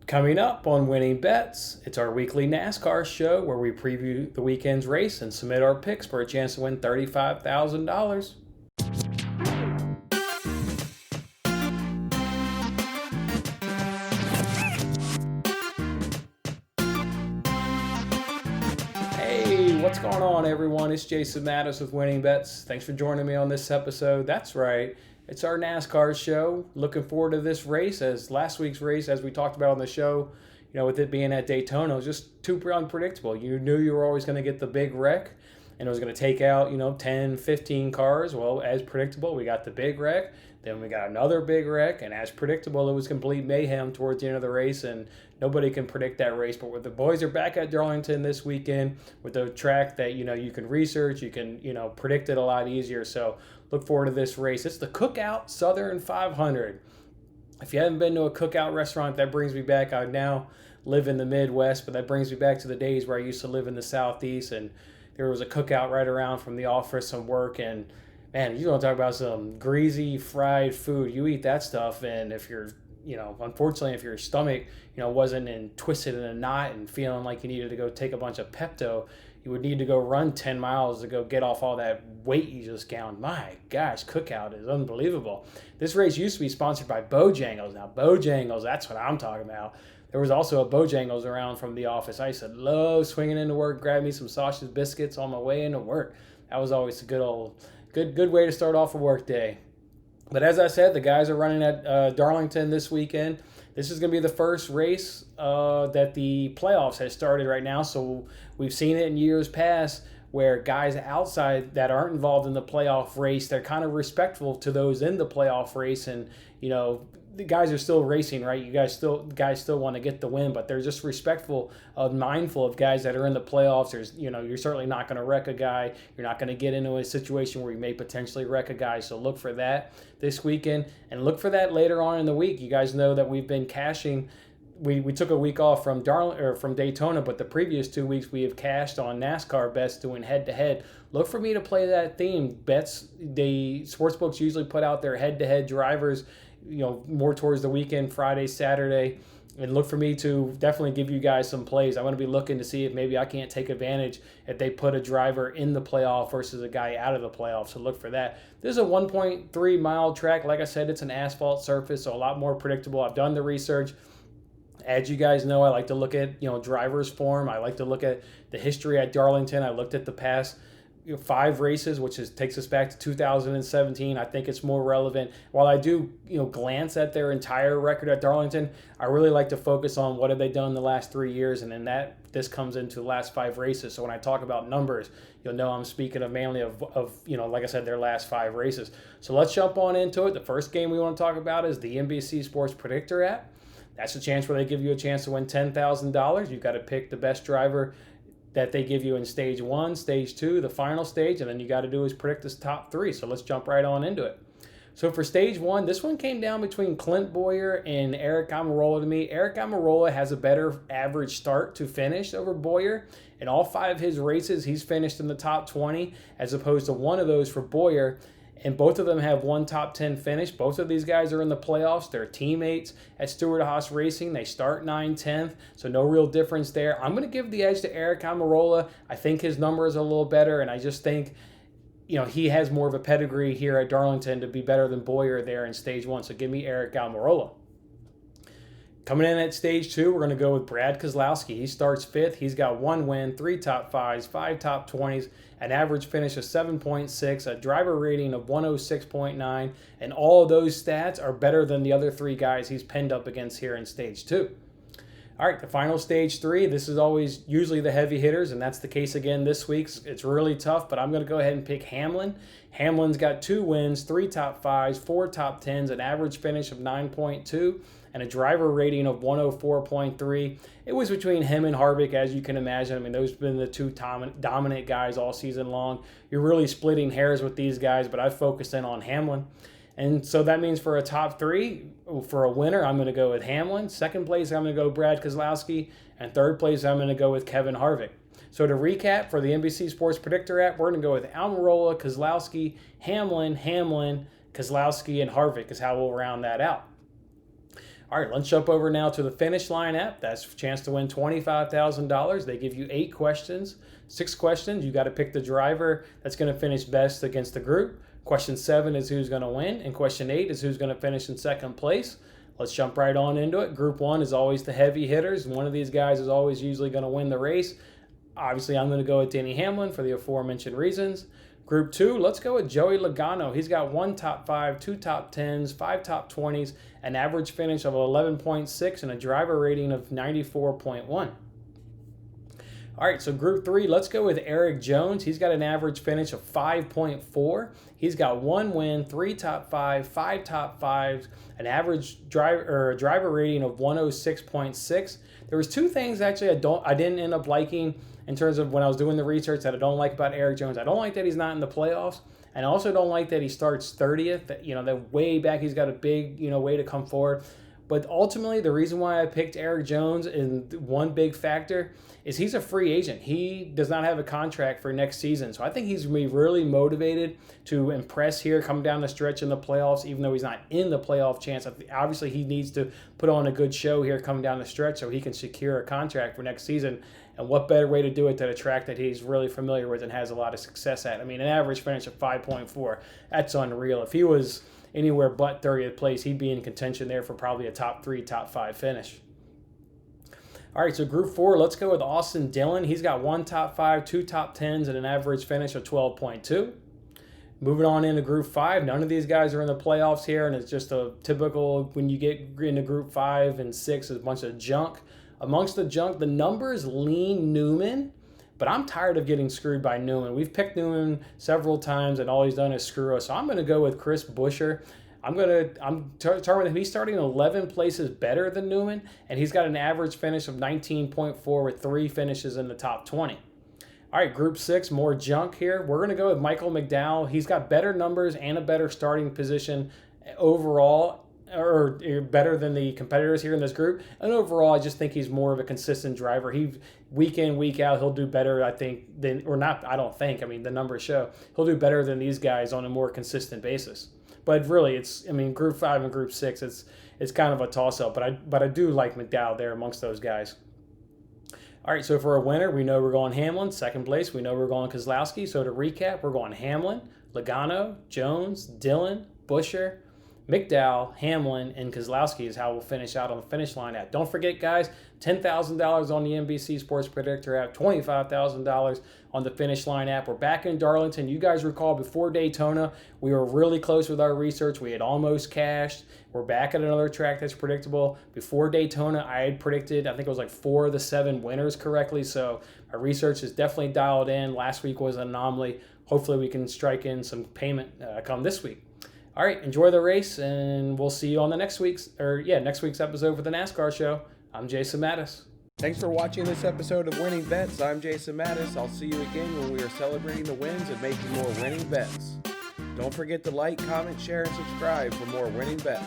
Coming up on Winning Bets, it's our weekly NASCAR show where we preview the weekend's race and submit our picks for a chance to win $35,000. Hey, what's going on, everyone? It's Jason Mattis with Winning Bets. Thanks for joining me on this episode. That's right. It's our NASCAR show. Looking forward to this race, as last week's race, as we talked about on the show, with it being at Daytona, it was just too unpredictable. You knew you were always going to get the big wreck, and it was going to take out, 10, 15 cars. Well, as predictable, we got the big wreck. Then we got another big wreck, and as predictable, it was complete mayhem towards the end of the race, and nobody can predict that race. But with the boys are back at Darlington this weekend with a track that, you can research, you can, predict it a lot easier. So look forward to this race. It's the Cookout Southern 500. If you haven't been to a cookout restaurant, that brings me back. I now live in the Midwest, but that brings me back to the days where I used to live in the Southeast, and there was a cookout right around from the office and work, and man, you want to talk about some greasy fried food. You eat that stuff, and if you're, unfortunately, if your stomach, wasn't twisted in a knot and feeling like you needed to go take a bunch of Pepto, you would need to go run 10 miles to go get off all that weight you just gained. My gosh, Cookout is unbelievable. This race used to be sponsored by Bojangles. Now, Bojangles, that's what I'm talking about. There was also a Bojangles around from the office. I used to love swinging into work, grab me some sausage biscuits on my way into work. That was always a good way to start off a work day. But as I said, the guys are running at Darlington this weekend. This is going to be the first race that the playoffs has started right now. So we've seen it in years past where guys outside that aren't involved in the playoff race, they're kind of respectful to those in the playoff race. And, the guys are still racing, right? Guys still want to get the win, but they're just respectful mindful of guys that are in the playoffs. There's, you're certainly not going to wreck a guy. You're not going to get into a situation where you may potentially wreck a guy. So look for that this weekend, and look for that later on in the week. You guys know that we've been cashing. We took a week off from Daytona, but the previous 2 weeks we have cashed on NASCAR bets doing head-to-head. Look for me to play that theme. Bets, the sportsbooks usually put out their head-to-head drivers, more towards the weekend, Friday, Saturday, and look for me to definitely give you guys some plays. I want to be looking to see if maybe I can't take advantage if they put a driver in the playoff versus a guy out of the playoff. So look for that. This is a 1.3 mile track. Like I said, it's an asphalt surface, so a lot more predictable. I've done the research. As you guys know, I like to look at, driver's form. I like to look at the history at Darlington. I looked at the past 5 races, which takes us back to 2017. I think it's more relevant. While I do, glance at their entire record at Darlington, I really like to focus on what have they done in the last 3 years, and then this comes into the last 5 races. So when I talk about numbers, you'll know I'm speaking of mainly of like I said, their last 5 races. So let's jump on into it. The first game we want to talk about is the NBC Sports Predictor app. That's a chance where they give you a chance to win $10,000. You've got to pick the best driver that they give you in stage 1, stage 2, the final stage, and then you got to do is predict this top 3. So let's jump right on into it. So for stage 1, this one came down between Clint Bowyer and Eric Almirola to me. Eric Almirola has a better average start to finish over Bowyer. In all 5 of his races, he's finished in the top 20, as opposed to one of those for Bowyer. And both of them have one top 10 finish. Both of these guys are in the playoffs. They're teammates at Stewart-Haas Racing. They start 9-10th, so no real difference there. I'm going to give the edge to Eric Almirola. I think his number is a little better, and I just think, he has more of a pedigree here at Darlington to be better than Bowyer there in stage 1. So give me Eric Almirola. Coming in at stage 2, we're going to go with Brad Keselowski. He starts 5th. He's got 1 win, 3 top 5s, 5 top 20s, an average finish of 7.6, a driver rating of 106.9, and all of those stats are better than the other 3 guys he's pinned up against here in stage 2. All right, the final stage 3, this is always usually the heavy hitters, and that's the case again this week. It's really tough, but I'm going to go ahead and pick Hamlin. Hamlin's got 2 wins, 3 top 5s, 4 top 10s, an average finish of 9.2, and a driver rating of 104.3. It was between him and Harvick, as you can imagine. I mean, those have been the 2 dominant guys all season long. You're really splitting hairs with these guys, but I focused in on Hamlin. And so that means for a top 3, for a winner, I'm going to go with Hamlin. Second place, I'm going to go Brad Keselowski. And third place, I'm going to go with Kevin Harvick. So to recap, for the NBC Sports Predictor app, we're going to go with Almirola, Keselowski, Hamlin, Keselowski, and Harvick is how we'll round that out. All right, let's jump over now to the Finish Line app. That's a chance to win $25,000. They give you 8 questions, 6 questions. You got to pick the driver that's going to finish best against the group. Question 7 is who's going to win, and question 8 is who's going to finish in second place. Let's jump right on into it. Group 1 is always the heavy hitters. One of these guys is always usually going to win the race. Obviously, I'm going to go with Denny Hamlin for the aforementioned reasons. Group 2, let's go with Joey Logano. He's got 1 top 5, 2 top 10s, 5 top 20s, an average finish of 11.6, and a driver rating of 94.1. All right, so Group 3, let's go with Eric Jones. He's got an average finish of 5.4. He's got 1 win, 3 top 5, 5 top 5s, an average driver rating of 106.6. There was 2 things actually I didn't end up liking in terms of when I was doing the research that I don't like about Eric Jones. I don't like that he's not in the playoffs, and I also don't like that he starts 30th. That way back he's got a big, way to come forward. But ultimately, the reason why I picked Eric Jones, and one big factor, is he's a free agent. He does not have a contract for next season. So I think he's going to be really motivated to impress here, come down the stretch in the playoffs, even though he's not in the playoff chance. Obviously, he needs to put on a good show here coming down the stretch so he can secure a contract for next season. And what better way to do it than a track that he's really familiar with and has a lot of success at? I mean, an average finish of 5.4, that's unreal. If he was anywhere but 30th place, he'd be in contention there for probably a top 3, top 5 finish. All right, so Group 4, let's go with Austin Dillon. He's got 1 top 5, 2 top 10s, and an average finish of 12.2. Moving on into Group 5, none of these guys are in the playoffs here, and it's just a typical, when you get into Group 5 and 6, it's a bunch of junk. Amongst the junk, the numbers lean Newman, but I'm tired of getting screwed by Newman. We've picked Newman several times, and all he's done is screw us. So I'm going to go with Chris Buescher. I'm determined that he's starting 11 places better than Newman, and he's got an average finish of 19.4 with 3 finishes in the top 20. All right, Group 6, more junk here. We're going to go with Michael McDowell. He's got better numbers and a better starting position overall, or better than the competitors here in this group. And overall, I just think he's more of a consistent driver. He, week in, week out, he'll do better, I think, than, or not, I don't think, I mean, the numbers show, he'll do better than these guys on a more consistent basis. But really, Group 5 and Group 6, it's kind of a toss-up. But I do like McDowell there amongst those guys. All right, so for a winner, we know we're going Hamlin. Second place, we know we're going Keselowski. So to recap, we're going Hamlin, Logano, Jones, Dillon, Buescher, McDowell, Hamlin, and Keselowski is how we'll finish out on the Finish Line app. Don't forget, guys, $10,000 on the NBC Sports Predictor app, $25,000 on the Finish Line app. We're back in Darlington. You guys recall before Daytona, we were really close with our research. We had almost cashed. We're back at another track that's predictable. Before Daytona, I had predicted, I think it was like 4 of the 7 winners correctly. So our research is definitely dialed in. Last week was an anomaly. Hopefully we can strike in some payment come this week. All right, enjoy the race, and we'll see you on the next week's episode for the NASCAR show. I'm Jason Mattis. Thanks for watching this episode of Winning Bets. I'm Jason Mattis. I'll see you again when we are celebrating the wins and making more winning bets. Don't forget to like, comment, share, and subscribe for more winning bets.